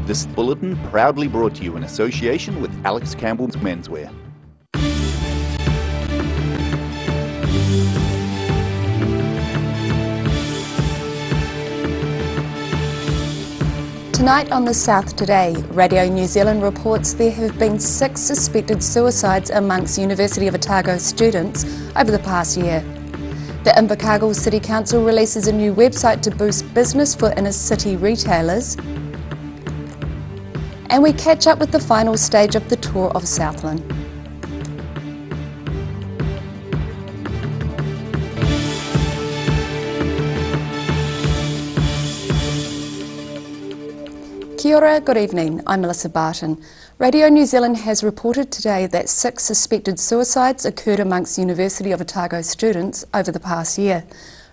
This bulletin proudly brought to you in association with Alex Campbell's Menswear. Tonight on The South Today, Radio New Zealand reports there have been 6 suspected suicides amongst University of Otago students over the past year. The Invercargill City Council releases a new website to boost business for inner city retailers. And we catch up with the final stage of the tour of Southland. Kia ora, good evening, I'm Melissa Barton. Radio New Zealand has reported today that 6 suspected suicides occurred amongst University of Otago students over the past year.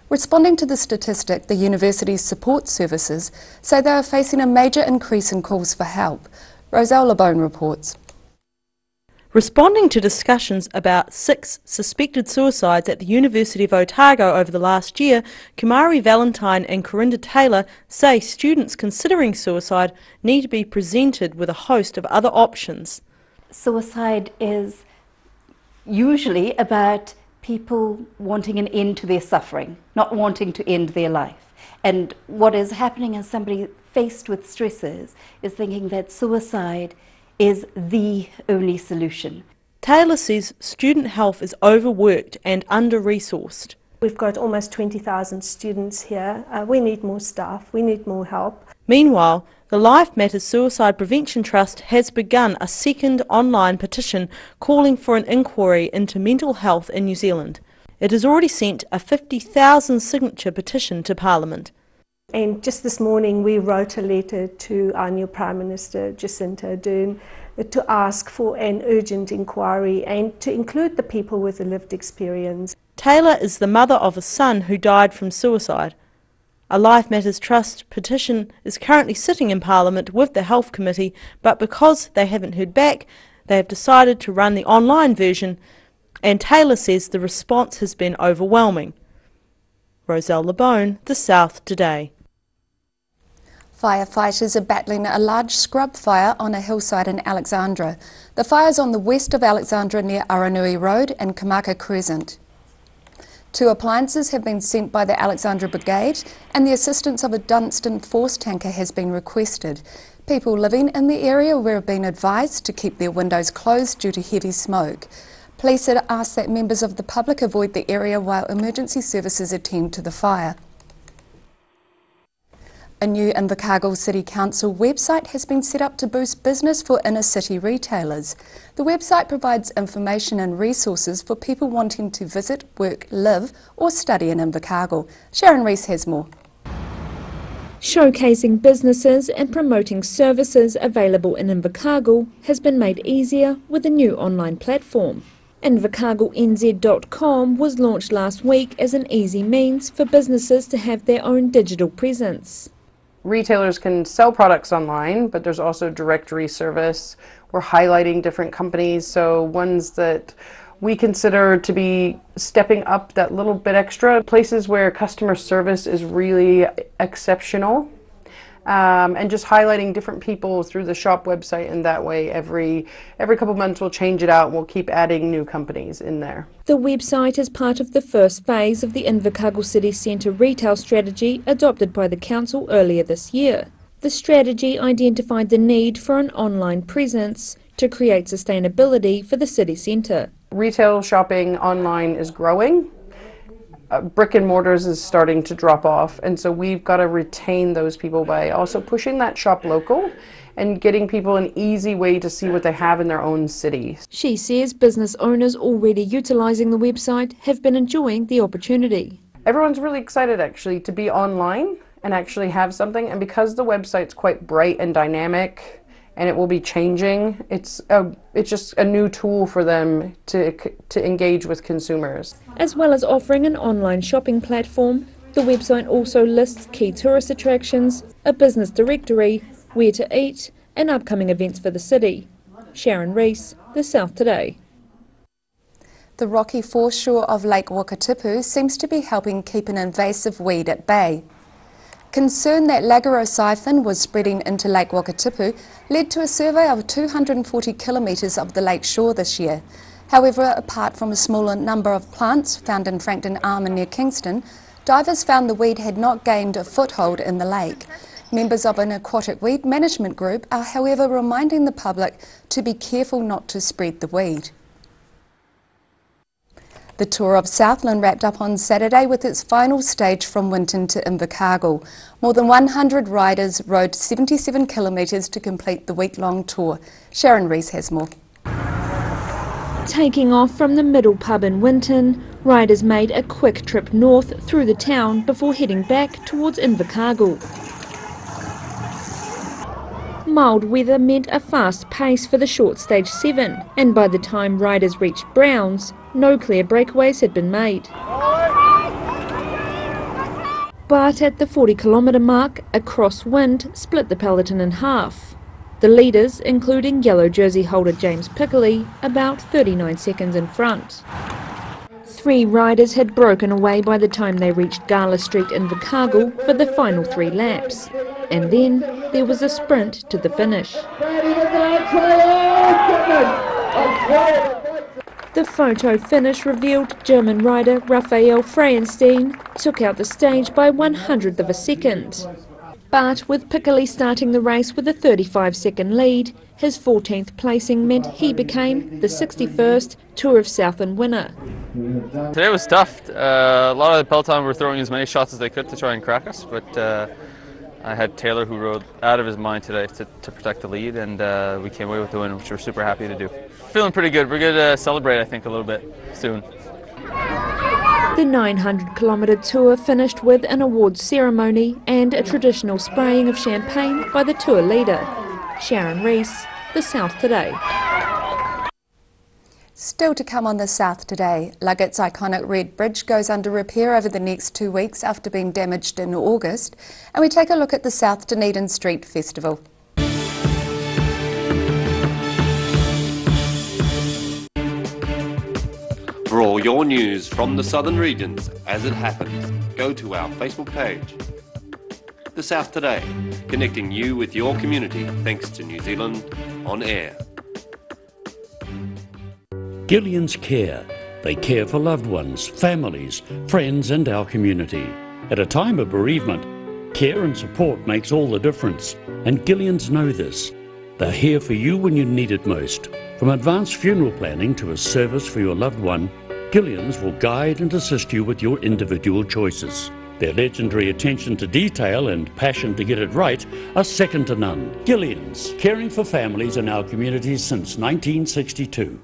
Responding to the statistic, the university's support services say they are facing a major increase in calls for help. Roselle LeBone reports. Responding to discussions about 6 suspected suicides at the University of Otago over the last year, Kumari Valentine and Corinda Taylor say students considering suicide need to be presented with a host of other options. Suicide is usually about people wanting an end to their suffering, not wanting to end their life. And what is happening is somebody faced with stresses is thinking that suicide is the only solution. Taylor says student health is overworked and under-resourced. We've got almost 20,000 students here. We need more staff, we need more help. Meanwhile, the Life Matters Suicide Prevention Trust has begun a second online petition calling for an inquiry into mental health in New Zealand. It has already sent a 50,000 signature petition to Parliament. And just this morning we wrote a letter to our new Prime Minister, Jacinta Ardern, to ask for an urgent inquiry and to include the people with a lived experience. Taylor is the mother of a son who died from suicide. A Life Matters Trust petition is currently sitting in Parliament with the Health Committee, but because they haven't heard back, they have decided to run the online version, and Taylor says the response has been overwhelming. Roselle LeBone, The South Today. Firefighters are battling a large scrub fire on a hillside in Alexandra. The fire is on the west of Alexandra near Aranui Road and Kamaka Crescent. 2 appliances have been sent by the Alexandra Brigade and the assistance of a Dunstan force tanker has been requested. People living in the area have been advised to keep their windows closed due to heavy smoke. Police had asked that members of the public avoid the area while emergency services attend to the fire. A new Invercargill City Council website has been set up to boost business for inner city retailers. The website provides information and resources for people wanting to visit, work, live or study in Invercargill. Sharon Rees has more. Showcasing businesses and promoting services available in Invercargill has been made easier with a new online platform. InvercargillNZ.com was launched last week as an easy means for businesses to have their own digital presence. Retailers can sell products online, but there's also directory service. We're highlighting different companies, so ones that we consider to be stepping up that little bit extra, places where customer service is really exceptional, and just highlighting different people through the shop website, and that way every couple months we'll change it out and we'll keep adding new companies in there. The website is part of the first phase of the Invercargill City Centre retail strategy adopted by the Council earlier this year. The strategy identified the need for an online presence to create sustainability for the city centre. Retail shopping online is growing. Brick and mortars is starting to drop off, and so we've got to retain those people by also pushing that shop local and getting people an easy way to see what they have in their own city. She says business owners already utilising the website have been enjoying the opportunity. Everyone's really excited actually to be online and actually have something, and because the website's quite bright and dynamic and it will be changing, it's just a new tool for them to engage with consumers. As well as offering an online shopping platform, the website also lists key tourist attractions, a business directory, where to eat and upcoming events for the city. Sharon Rees, The South Today. The rocky foreshore of Lake Wakatipu seems to be helping keep an invasive weed at bay. Concern that Lagaro siphon was spreading into Lake Wakatipu led to a survey of 240 kilometres of the lake shore this year. However, apart from a smaller number of plants found in Frankton Arm near Kingston, divers found the weed had not gained a foothold in the lake. Members of an aquatic weed management group are, however, reminding the public to be careful not to spread the weed. The tour of Southland wrapped up on Saturday with its final stage from Winton to Invercargill. More than 100 riders rode 77 kilometres to complete the week-long tour. Sharon Rees has more. Taking off from the middle pub in Winton, riders made a quick trip north through the town before heading back towards Invercargill. Mild weather meant a fast pace for the short stage 7, and by the time riders reached Browns, no clear breakaways had been made. But at the 40-kilometre mark, a crosswind split the peloton in half. The leaders, including yellow jersey holder James Pickley, about 39 seconds in front. 3 riders had broken away by the time they reached Gala Street in Invercargill for the final 3 laps. And then there was a sprint to the finish. The photo finish revealed German rider Raphael Freienstein took out the stage by 1/100th of a second. But with Pickley starting the race with a 35-second lead, his 14th placing meant he became the 61st Tour of Southland winner. Today was tough. A lot of the peloton were throwing as many shots as they could to try and crack us, but I had Taylor, who rode out of his mind today to protect the lead, and we came away with the win, which we're super happy to do. Feeling pretty good. We're going to celebrate, I think, a little bit soon. The 900-kilometre tour finished with an awards ceremony and a traditional spraying of champagne by the tour leader. Sharon Rees, The South Today. Still to come on The South Today, Luggets' iconic red bridge goes under repair over the next 2 weeks after being damaged in August, and we take a look at the South Dunedin Street Festival. For all your news from the Southern Regions as it happens, go to our Facebook page. The South Today, connecting you with your community thanks to New Zealand On Air. Gillian's Care. They care for loved ones, families, friends and our community. At a time of bereavement, care and support makes all the difference, and Gillian's know this. They're here for you when you need it most. From advanced funeral planning to a service for your loved one, Gillian's will guide and assist you with your individual choices. Their legendary attention to detail and passion to get it right are second to none. Gillian's, caring for families in our communities since 1962.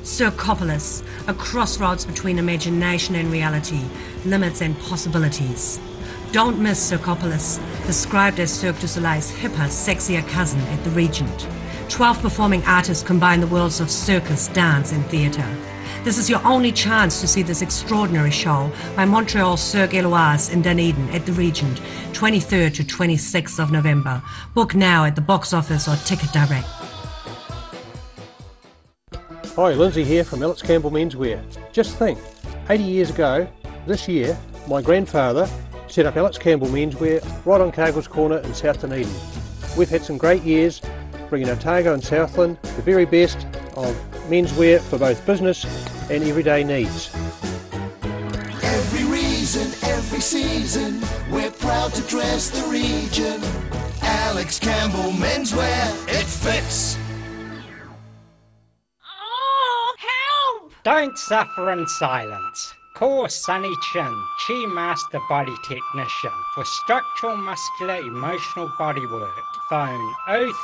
Circopolis, a crossroads between imagination and reality, limits and possibilities. Don't miss Circopolis, described as Cirque du Soleil's hipper, sexier cousin at the Regent. 12 performing artists combine the worlds of circus, dance and theatre. This is your only chance to see this extraordinary show by Montreal Cirque Éloise in Dunedin at the Regent, 23rd to 26th of November. Book now at the box office or Ticket Direct. Hi, Lindsay here from Alex Campbell Menswear. Just think, 80 years ago, this year, my grandfather set up Alex Campbell Menswear right on Cargill's Corner in South Dunedin. We've had some great years bringing Otago and Southland the very best of menswear for both business and everyday needs. Every reason, every season, we're proud to dress the region. Alex Campbell Menswear, it fits. Don't suffer in silence. Call Sunny Chin, Chi Master Body Technician for structural, muscular, emotional bodywork. Phone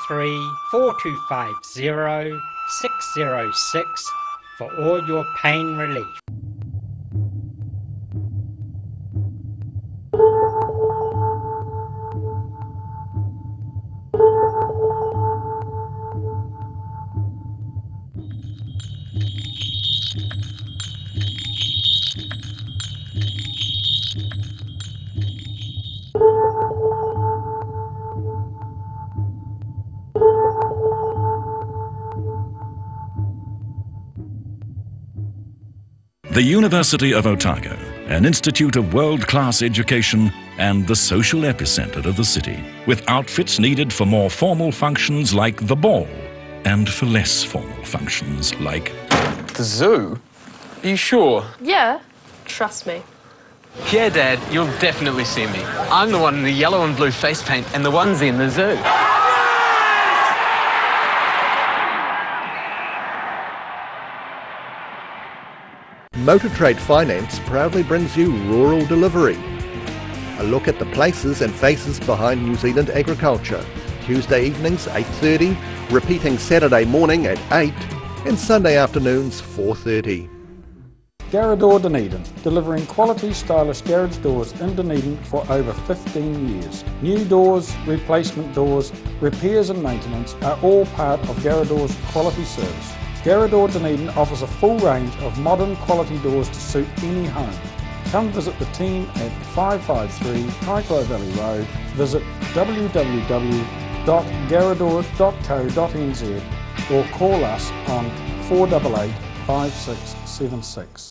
03 4250 606 for all your pain relief. The University of Otago, an institute of world-class education, and the social epicentre of the city, with outfits needed for more formal functions like the ball and for less formal functions like... The zoo? Are you sure? Yeah, trust me. Yeah, Dad, you'll definitely see me. I'm the one in the yellow and blue face paint and the onesie in the zoo. Motor Trade Finance proudly brings you Rural Delivery. A look at the places and faces behind New Zealand agriculture. Tuesday evenings 8:30, repeating Saturday morning at 8 and Sunday afternoons 4:30. Garrador Dunedin, delivering quality stylish garage doors in Dunedin for over 15 years. New doors, replacement doors, repairs and maintenance are all part of Garrador's quality service. Garrador Dunedin offers a full range of modern quality doors to suit any home. Come visit the team at 553 Kaikoai Valley Road. Visit www.garrador.co.nz or call us on 488 5676.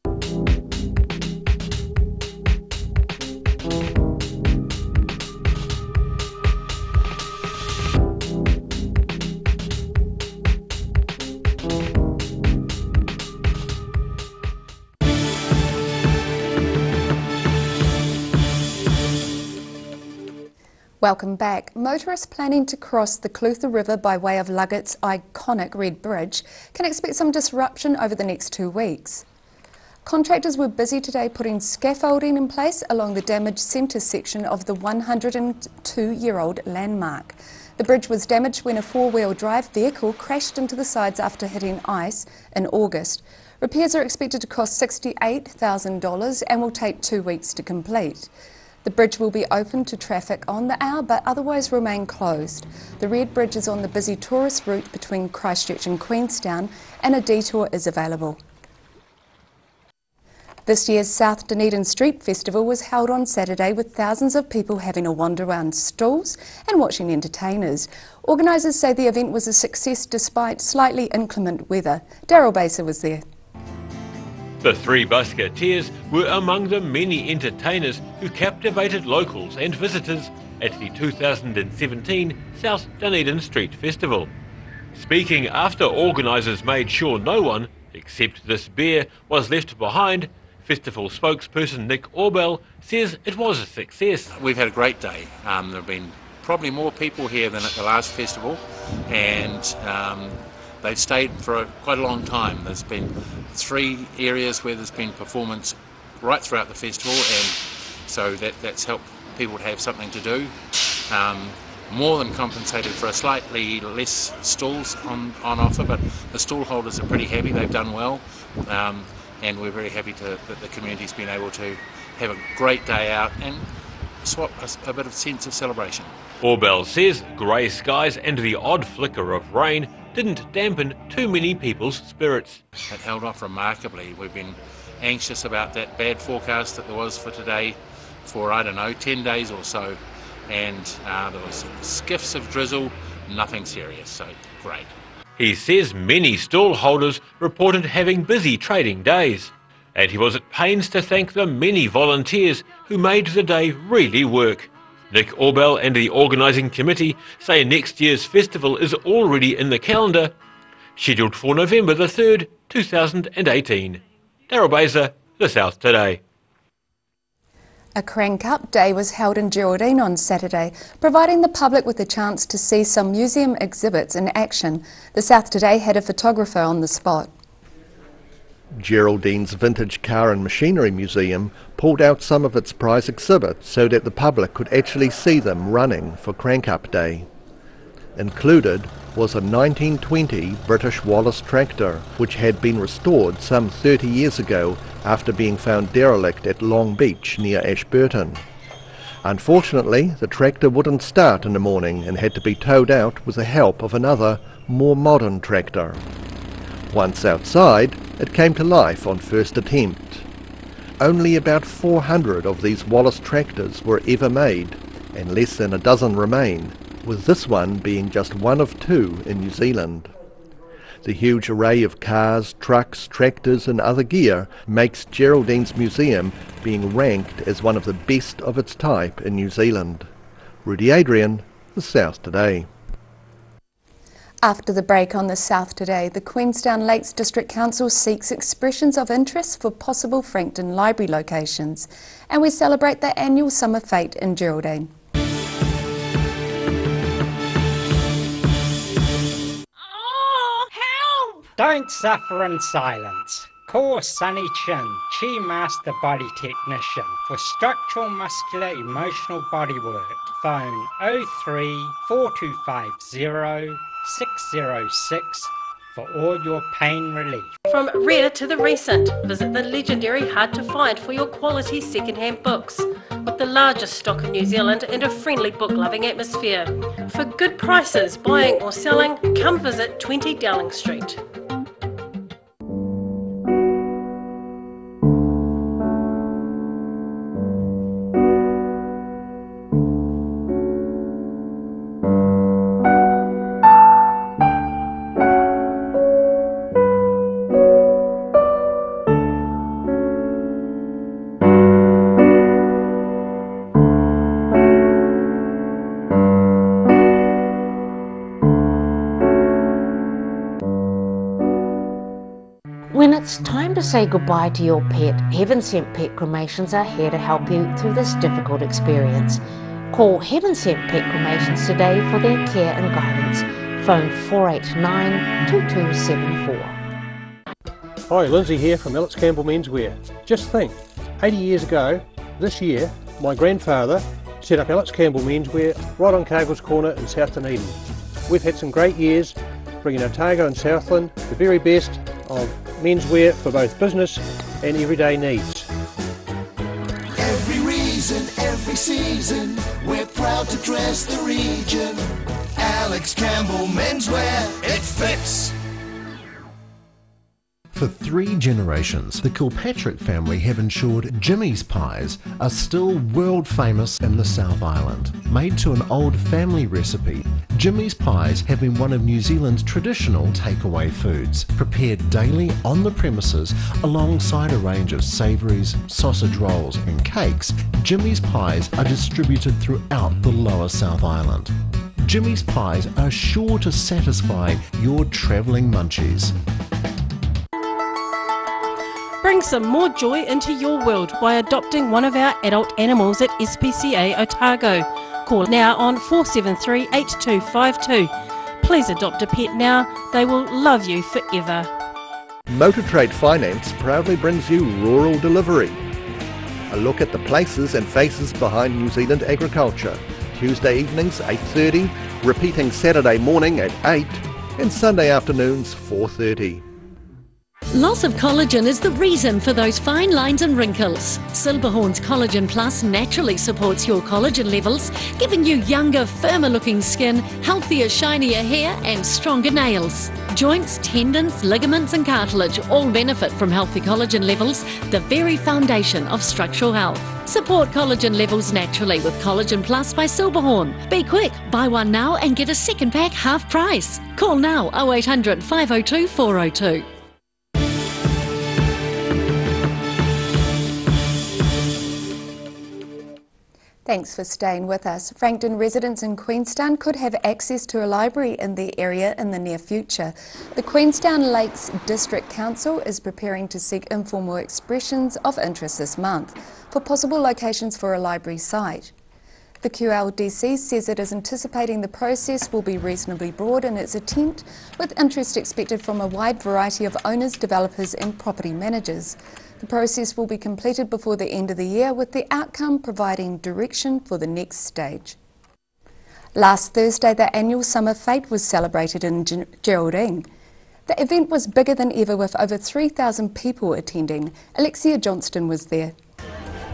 Welcome back. Motorists planning to cross the Clutha River by way of Luggot's iconic Red Bridge can expect some disruption over the next 2 weeks. Contractors were busy today putting scaffolding in place along the damaged centre section of the 102-year-old landmark. The bridge was damaged when a four-wheel drive vehicle crashed into the sides after hitting ice in August. Repairs are expected to cost $68,000 and will take 2 weeks to complete. The bridge will be open to traffic on the hour but otherwise remain closed. The Red Bridge is on the busy tourist route between Christchurch and Queenstown and a detour is available. This year's South Dunedin Street Festival was held on Saturday with thousands of people having a wander around stalls and watching entertainers. Organisers say the event was a success despite slightly inclement weather. Daryl Baser was there. The Three Musketeers were among the many entertainers who captivated locals and visitors at the 2017 South Dunedin Street Festival. Speaking after organisers made sure no one, except this bear, was left behind, festival spokesperson Nick Orbell says it was a success. We've had a great day. There have been probably more people here than at the last festival, and they've stayed for quite a long time. There's been 3 areas where there's been performance right throughout the festival, and so that's helped people to have something to do. More than compensated for a slightly less stalls on offer, but the stall holders are pretty happy. They've done well, and we're very happy that the community's been able to have a great day out and swap a bit of sense of celebration. Orbell says grey skies and the odd flicker of rain didn't dampen too many people's spirits. It held off remarkably. We've been anxious about that bad forecast that there was for today for, 10 days or so, and there was skiffs of drizzle, nothing serious, so great. He says many stall holders reported having busy trading days, and he was at pains to thank the many volunteers who made the day really work. Nick Orbell and the organising committee say next year's festival is already in the calendar, scheduled for November the 3rd, 2018. Daryl Baser, The South Today. A Crank Up Day was held in Geraldine on Saturday, providing the public with a chance to see some museum exhibits in action. The South Today had a photographer on the spot. Geraldine's Vintage Car and Machinery Museum pulled out some of its prize exhibits so that the public could actually see them running for Crank Up Day. Included was a 1920 British Wallace tractor, which had been restored some 30 years ago after being found derelict at Long Beach near Ashburton. Unfortunately, the tractor wouldn't start in the morning and had to be towed out with the help of another, more modern tractor. Once outside, it came to life on first attempt. Only about 400 of these Wallace tractors were ever made, and less than a dozen remain, with this one being just one of 2 in New Zealand. The huge array of cars, trucks, tractors and other gear makes Geraldine's museum being ranked as one of the best of its type in New Zealand. Rudy Adrian, The South Today. After the break on The South Today, the Queenstown Lakes District Council seeks expressions of interest for possible Frankton Library locations, and we celebrate the annual summer fete in Geraldine. Don't suffer in silence. Call Sunny Chin, Chi Master Body Technician for structural, muscular, emotional bodywork. Phone 03 4250 606 for all your pain relief. From rare to the recent, visit the legendary Hard to Find for your quality second-hand books. With the largest stock in New Zealand and a friendly book-loving atmosphere. For good prices, buying or selling, come visit 20 Dowling Street. When it's time to say goodbye to your pet, Heaven Sent Pet Cremations are here to help you through this difficult experience. Call Heaven Sent Pet Cremations today for their care and guidance. Phone 489 2274. Hi, Lindsay here from Alex Campbell Menswear. Just think, 80 years ago, this year, my grandfather set up Alex Campbell Menswear right on Cargill's Corner in South Dunedin. We've had some great years bringing Otago and Southland the very best of menswear for both business and everyday needs. Every reason, every season, we're proud to dress the region. Alex Campbell Menswear, it fits. For 3 generations, the Kilpatrick family have ensured Jimmy's pies are still world famous in the South Island. Made to an old family recipe, Jimmy's pies have been one of New Zealand's traditional takeaway foods, prepared daily on the premises alongside a range of savouries, sausage rolls and cakes. Jimmy's pies are distributed throughout the lower South Island. Jimmy's pies are sure to satisfy your travelling munchies. Bring some more joy into your world by adopting one of our adult animals at SPCA Otago. Call now on 473 8252. Please adopt a pet now, they will love you forever. Motor Trade Finance proudly brings you Rural Delivery. A look at the places and faces behind New Zealand agriculture. Tuesday evenings 8:30, repeating Saturday morning at 8 and Sunday afternoons 4:30. Loss of collagen is the reason for those fine lines and wrinkles. Silberhorn's Collagen Plus naturally supports your collagen levels, giving you younger, firmer looking skin, healthier, shinier hair and stronger nails. Joints, tendons, ligaments and cartilage all benefit from healthy collagen levels, the very foundation of structural health. Support collagen levels naturally with Collagen Plus by Silberhorn. Be quick, buy one now and get a second pack half price. Call now 0800 502 402. Thanks for staying with us. Frankton residents in Queenstown could have access to a library in the area in the near future. The Queenstown Lakes District Council is preparing to seek informal expressions of interest this month for possible locations for a library site. The QLDC says it is anticipating the process will be reasonably broad in its attempt, with interest expected from a wide variety of owners, developers and property managers. The process will be completed before the end of the year, with the outcome providing direction for the next stage. Last Thursday, the annual summer fete was celebrated in Geraldine. The event was bigger than ever, with over 3,000 people attending. Alexia Johnston was there.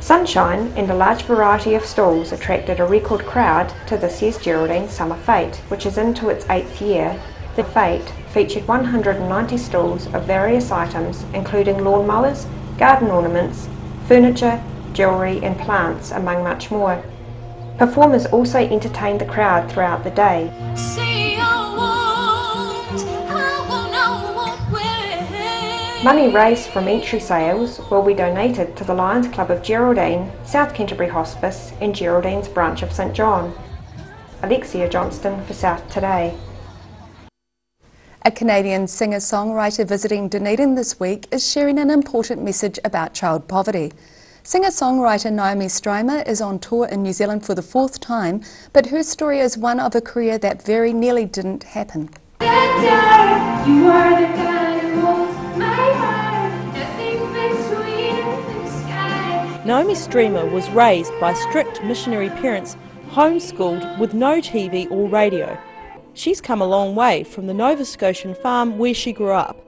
Sunshine and a large variety of stalls attracted a record crowd to this year's Geraldine Summer Fete, which is into its 8th year. The fete featured 190 stalls of various items, including lawnmowers, garden ornaments, furniture, jewellery and plants, among much more. Performers also entertained the crowd throughout the day. See, I want, I will know. Money raised from entry sales will be donated to the Lions Club of Geraldine, South Canterbury Hospice and Geraldine's branch of St John. Alexia Johnston for South Today. A Canadian singer-songwriter visiting Dunedin this week is sharing an important message about child poverty. Singer-songwriter Naomi Strymer is on tour in New Zealand for the 4th time, but her story is one of a career that very nearly didn't happen. Naomi Strymer was raised by strict missionary parents, homeschooled with no TV or radio. She's come a long way from the Nova Scotian farm where she grew up.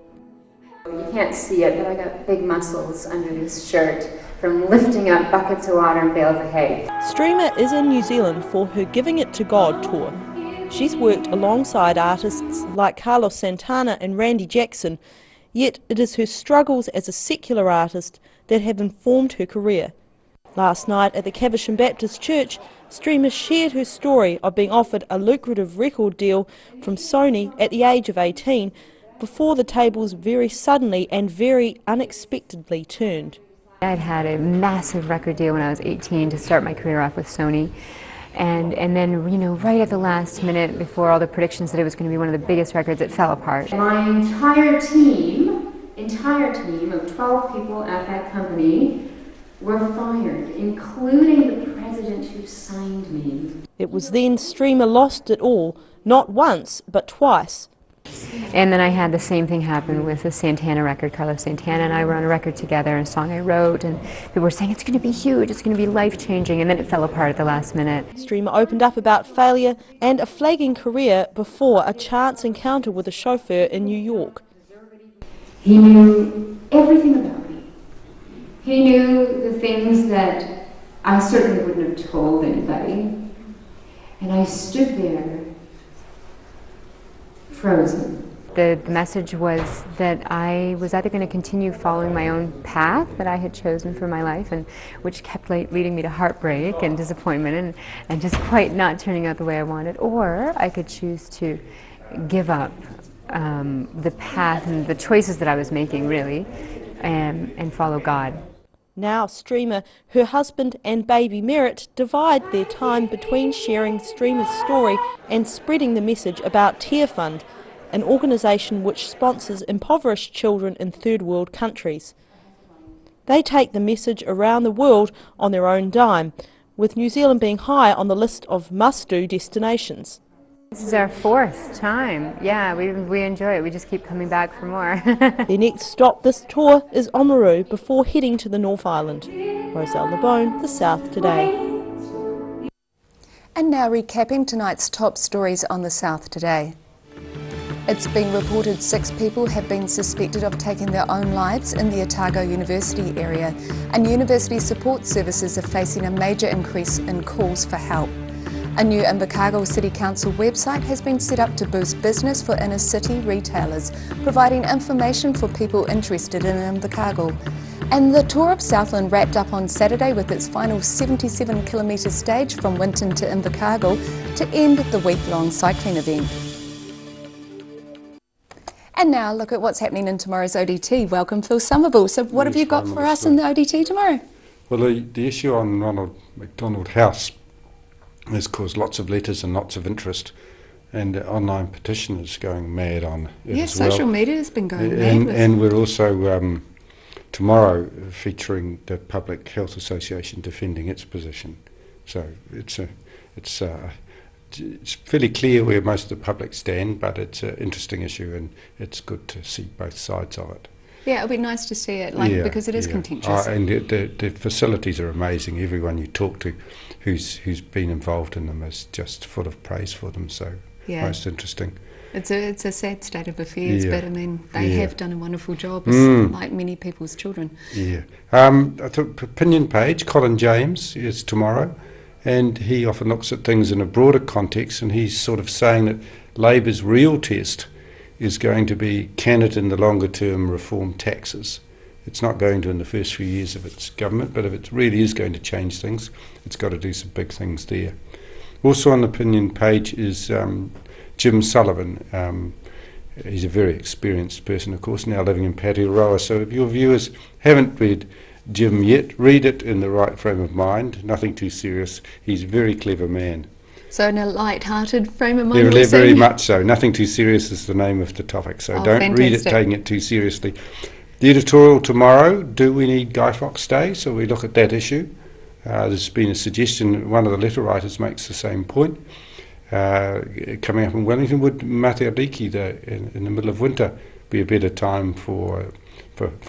You can't see it, but I got big muscles under this shirt from lifting up buckets of water and bales of hay. Strymer is in New Zealand for her Giving It to God tour. She's worked alongside artists like Carlos Santana and Randy Jackson, yet it is her struggles as a secular artist that have informed her career. Last night at the Caversham Baptist Church, Strymer shared her story of being offered a lucrative record deal from Sony at the age of 18 before the tables very suddenly and very unexpectedly turned. I'd had a massive record deal when I was 18 to start my career off with Sony. And then, you know, right at the last minute, before all the predictions that it was going to be one of the biggest records, it fell apart. My entire team of 12 people at that company were fired, including the president who signed me. It was then Strymer lost it all, not once, but twice. And then I had the same thing happen with the Santana record. Carlos Santana and I were on a record together, a song I wrote, and people were saying, it's going to be huge, it's going to be life-changing, and then it fell apart at the last minute. Strymer opened up about failure and a flagging career before a chance encounter with a chauffeur in New York. He knew everything about me. He knew the things that I certainly wouldn't have told anybody. And I stood there, frozen. The message was that I was either going to continue following my own path that I had chosen for my life, and which kept leading me to heartbreak and disappointment and just quite not turning out the way I wanted, or I could choose to give up the path and the choices that I was making, really, and follow God. Now Strymer, her husband and baby Merritt divide their time between sharing Strymer's story and spreading the message about Tear Fund, an organisation which sponsors impoverished children in third world countries. They take the message around the world on their own dime, with New Zealand being high on the list of must-do destinations. This is our 4th time. Yeah, we enjoy it. We just keep coming back for more. Their next stop this tour is Oamaru before heading to the North Island. Roselle LeBone, The South Today. And now recapping tonight's top stories on The South Today. It's been reported 6 people have been suspected of taking their own lives in the Otago University area, and university support services are facing a major increase in calls for help. A new Invercargill City Council website has been set up to boost business for inner city retailers, providing information for people interested in Invercargill. And the Tour of Southland wrapped up on Saturday with its final 77-kilometre stage from Winton to Invercargill to end the week-long cycling event. And now look at what's happening in tomorrow's ODT. Welcome, Phil Somerville. So what have you got for us in the ODT tomorrow? Well, the issue on Ronald McDonald House has caused lots of letters and lots of interest, and the online petition is going mad on it as well. Social media has been going mad. And we're also tomorrow featuring the Public Health Association defending its position. So it's fairly clear where most of the public stand, but it's an interesting issue, and it's good to see both sides of it. Yeah, it'll be nice to see it, because it is contentious. And the facilities are amazing. Everyone you talk to who's been involved in them is just full of praise for them, so most interesting. It's a sad state of affairs, but I mean, they have done a wonderful job, like many people's children. Yeah. I thought opinion page, Colin James, is tomorrow, and he often looks at things in a broader context, and he's sort of saying that Labor's real test is going to be, can it in the longer term reform taxes? It's not going to in the first few years of its government, but if it really is going to change things, it's got to do some big things there. Also on the opinion page is Jim Sullivan, He's a very experienced person, of course, now living in Patearoa. So if your viewers haven't read Jim yet, read it in the right frame of mind, nothing too serious. He's a very clever man. So in a light-hearted frame of mind? Yeah, very much so. Nothing too serious is the name of the topic, so don't fantastic. read it taking it too seriously. The editorial tomorrow, do we need Guy Fawkes Day? So we look at that issue. There's been a suggestion, one of the letter writers makes the same point. Coming up in Wellington, would Mateariki in the middle of winter be a better time for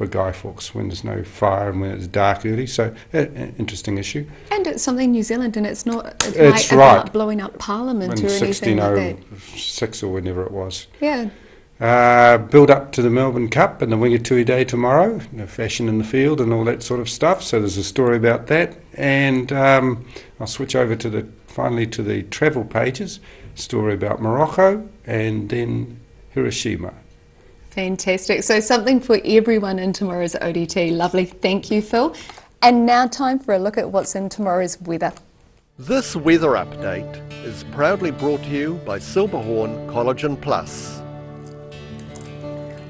Guy Fawkes, when there's no fire and when it's dark early? So interesting issue. And it's something New Zealand, and it's not It's like right. about blowing up Parliament In or anything like that. 1606 or whenever it was. Yeah. Build up to the Melbourne Cup and the Wingatui Day tomorrow, fashion in the field and all that sort of stuff. So there's a story about that, and I'll switch over to finally to the travel pages. Story about Morocco and then Hiroshima. Fantastic. So something for everyone in tomorrow's ODT. Lovely. Thank you, Phil. And now time for a look at what's in tomorrow's weather. This weather update is proudly brought to you by Silberhorn Collagen Plus.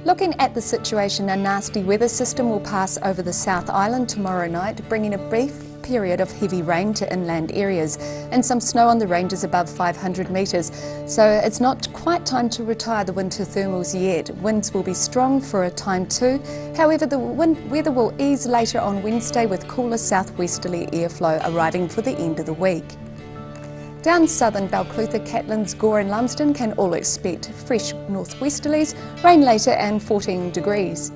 Looking at the situation, a nasty weather system will pass over the South Island tomorrow night, bringing a brief period of heavy rain to inland areas and some snow on the ranges above 500 metres. So it's not quite time to retire the winter thermals yet. Winds will be strong for a time too. However, the weather will ease later on Wednesday with cooler southwesterly airflow arriving for the end of the week. Down southern Balclutha, Catlins, Gore and Lumsden can all expect fresh northwesterlies, rain later and 14 degrees.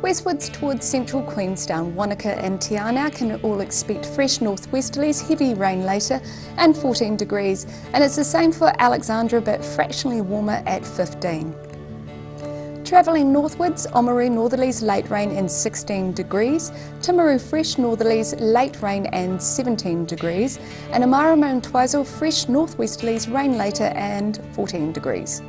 Westwards towards central Queenstown, Wanaka and Te Anau can all expect fresh northwesterlies, heavy rain later and 14 degrees. And it's the same for Alexandra, but fractionally warmer at 15. Travelling northwards, Oamaru northerlies, late rain and 16 degrees. Timaru fresh northerlies, late rain and 17 degrees. And Amarama and Twizel fresh northwesterlies, rain later and 14 degrees.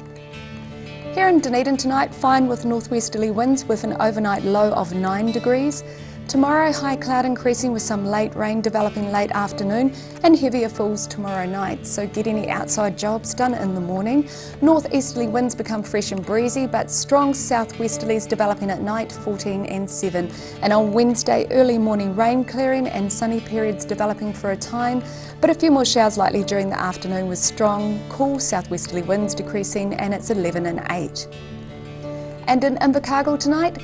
Here in Dunedin tonight, fine with northwesterly winds with an overnight low of 9 degrees. Tomorrow, high cloud increasing with some late rain developing late afternoon and heavier falls tomorrow night. So get any outside jobs done in the morning. Northeasterly winds become fresh and breezy, but strong southwesterlies developing at night, 14 and 7. And on Wednesday, early morning rain clearing and sunny periods developing for a time, but a few more showers likely during the afternoon with strong, cool southwesterly winds decreasing, and it's 11 and 8. And in Invercargill tonight,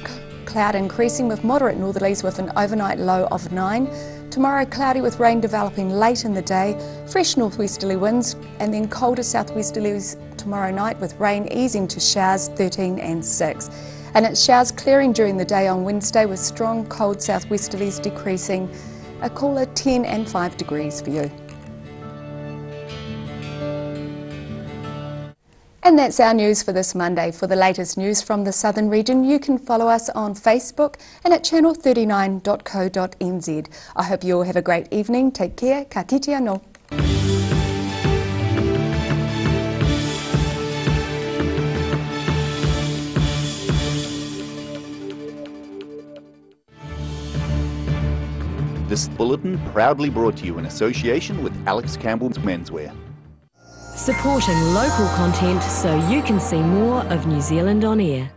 cloud increasing with moderate northerlies with an overnight low of 9. Tomorrow cloudy with rain developing late in the day, fresh northwesterly winds and then colder southwesterlies tomorrow night with rain easing to showers 13 and 6. And it's showers clearing during the day on Wednesday with strong cold southwesterlies decreasing, a cooler 10 and 5 degrees for you. And that's our news for this Monday. For the latest news from the Southern region, you can follow us on Facebook and at channel39.co.nz. I hope you all have a great evening. Take care. Ka kite anō. This bulletin proudly brought to you in association with Alex Campbell's Menswear. Supporting local content so you can see more of New Zealand on air.